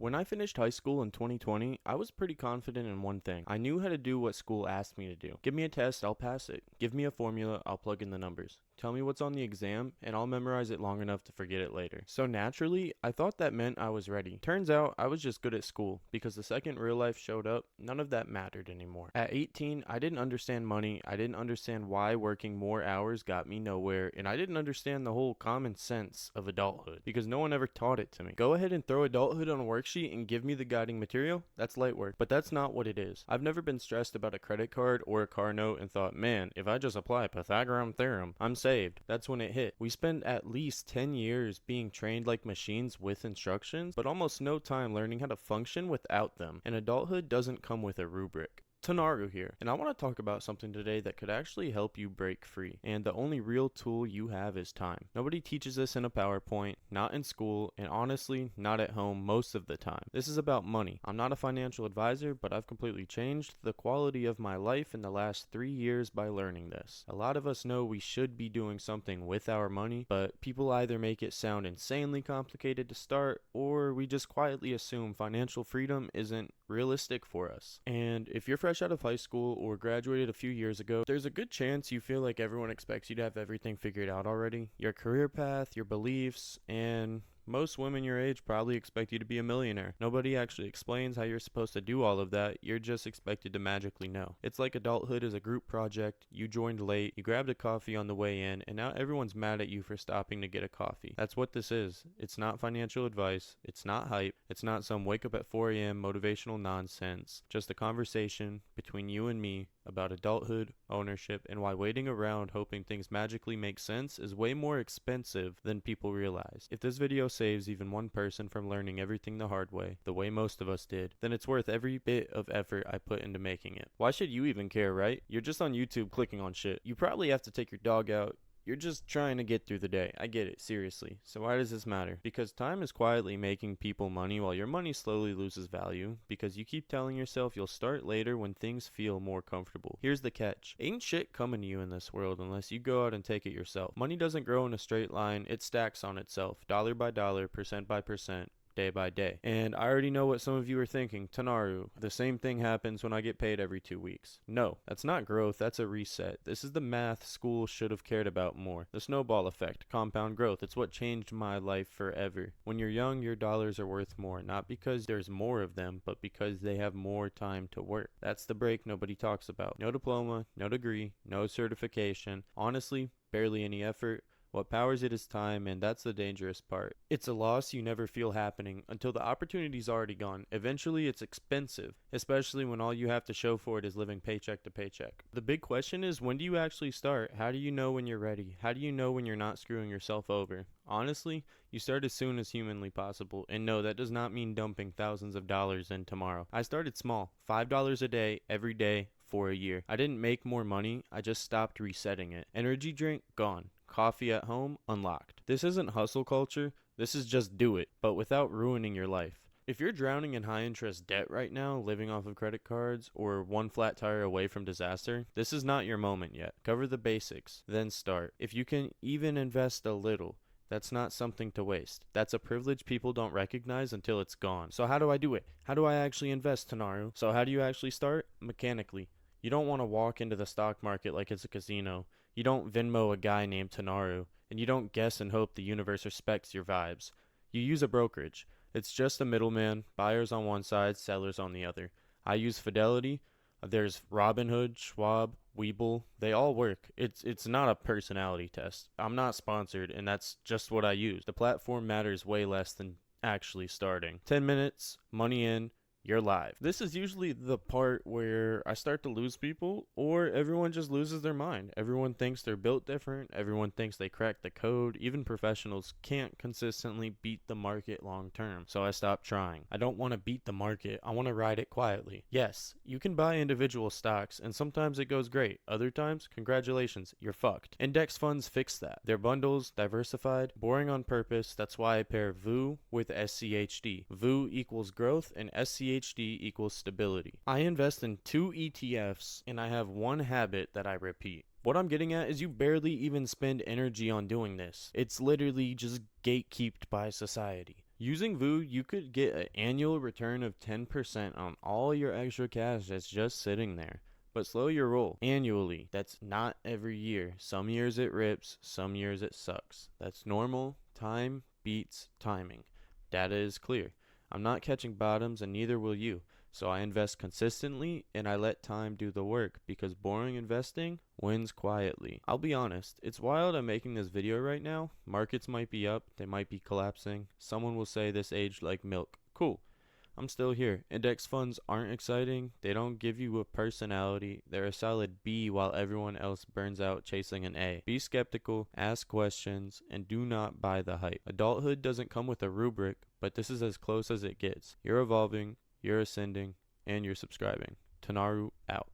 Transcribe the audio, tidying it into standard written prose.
When I finished high school in 2020, I was pretty confident in one thing. I knew how to do what school asked me to do. Give me a test, I'll pass it. Give me a formula, I'll plug in the numbers. Tell me what's on the exam, and I'll memorize it long enough to forget it later. So naturally, I thought that meant I was ready. Turns out, I was just good at school, because the second real life showed up, none of that mattered anymore. At 18, I didn't understand money, I didn't understand why working more hours got me nowhere, and I didn't understand the whole common sense of adulthood, because no one ever taught it to me. Go ahead and throw adulthood on a worksheet and give me the guiding material? That's light work. But that's not what it is. I've never been stressed about a credit card or a car note and thought, man, if I just apply Pythagorean theorem, I'm saved. That's when it hit. We spend at least 10 years being trained like machines with instructions, but almost no time learning how to function without them. And adulthood doesn't come with a rubric. TonaruK here, and I want to talk about something today that could actually help you break free, and the only real tool you have is time. Nobody teaches this in a PowerPoint, not in school, and honestly, not at home most of the time. This is about money. I'm not a financial advisor, but I've completely changed the quality of my life in the last 3 years by learning this. A lot of us know we should be doing something with our money, but people either make it sound insanely complicated to start, or we just quietly assume financial freedom isn't realistic for us. And if you're fresh out of high school or graduated a few years ago, there's a good chance you feel like everyone expects you to have everything figured out already. Your career path, your beliefs, and most women your age probably expect you to be a millionaire. Nobody actually explains how you're supposed to do all of that. You're just expected to magically know. It's like adulthood is a group project. You joined late, you grabbed a coffee on the way in, and now everyone's mad at you for stopping to get a coffee. That's what this is. It's not financial advice. It's not hype. It's not some wake up at 4 a.m. motivational nonsense. Just a conversation between you and me about adulthood, ownership, and why waiting around hoping things magically make sense is way more expensive than people realize. If this video saves even one person from learning everything the hard way, the way most of us did, then it's worth every bit of effort I put into making it. Why should you even care, right? You're just on YouTube clicking on shit. You probably have to take your dog out. You're just trying to get through the day. I get it, seriously. So why does this matter? Because time is quietly making people money while your money slowly loses value, because you keep telling yourself you'll start later when things feel more comfortable. Here's the catch. Ain't shit coming to you in this world unless you go out and take it yourself. Money doesn't grow in a straight line. It stacks on itself, dollar by dollar, percent by percent, day by day. And I already know what some of you are thinking. TonaruK, the same thing happens when I get paid every 2 weeks. No, that's not growth, that's a reset. This is the math school should have cared about more. The snowball effect, compound growth, it's what changed my life forever. When you're young, your dollars are worth more, not because there's more of them, but because they have more time to work. That's the break nobody talks about. No diploma, no degree, no certification, honestly, barely any effort. What powers it is time, and that's the dangerous part. It's a loss you never feel happening until the opportunity's already gone. Eventually, it's expensive, especially when all you have to show for it is living paycheck to paycheck. The big question is, when do you actually start? How do you know when you're ready? How do you know when you're not screwing yourself over? Honestly, you start as soon as humanly possible, and no, that does not mean dumping thousands of dollars in tomorrow. I started small, $5 a day, every day, for a year. I didn't make more money, I just stopped resetting it. Energy drink, gone. Coffee at home, unlocked. This isn't hustle culture, this is just do it, but without ruining your life. If you're drowning in high interest debt right now, living off of credit cards, or one flat tire away from disaster, this is not your moment yet. Cover the basics, then start. If you can even invest a little, that's not something to waste. That's a privilege people don't recognize until it's gone. So how do I do it? How do I actually invest, TonaruK? So how do you actually start? Mechanically. You don't want to walk into the stock market like it's a casino. You don't Venmo a guy named TonaruK, and you don't guess and hope the universe respects your vibes. You use a brokerage. It's just a middleman, buyers on one side, sellers on the other. I use Fidelity. There's Robinhood, Schwab, Webull. They all work. It's not a personality test. I'm not sponsored, and that's just what I use. The platform matters way less than actually starting. 10 minutes, money in, you're live. This is usually the part where I start to lose people, or everyone just loses their mind. Everyone thinks they're built different. Everyone thinks they cracked the code. Even professionals can't consistently beat the market long term. So I stopped trying. I don't want to beat the market. I want to ride it quietly. Yes, you can buy individual stocks, and sometimes it goes great. Other times, congratulations, you're fucked. Index funds fix that. They're bundles, diversified, boring on purpose. That's why I pair VU with SCHD. VU equals growth, and SCHD equals stability. I invest in 2 ETFs, and I have one habit that I repeat. What I'm getting at is you barely even spend energy on doing this. It's literally just gatekept by society. Using VU, you could get an annual return of 10% on all your extra cash that's just sitting there. But slow your roll. Annually. That's not every year. Some years it rips, some years it sucks. That's normal. Time beats timing. Data is clear. I'm not catching bottoms and neither will you. So I invest consistently and I let time do the work because boring investing wins quietly. I'll be honest, it's wild I'm making this video right now. Markets might be up, they might be collapsing. Someone will say this aged like milk. Cool. I'm still here. Index funds aren't exciting. They don't give you a personality. They're a solid B while everyone else burns out chasing an A. Be skeptical, ask questions, and do not buy the hype. Adulthood doesn't come with a rubric, but this is as close as it gets. You're evolving, you're ascending, and you're subscribing. TonaruK out.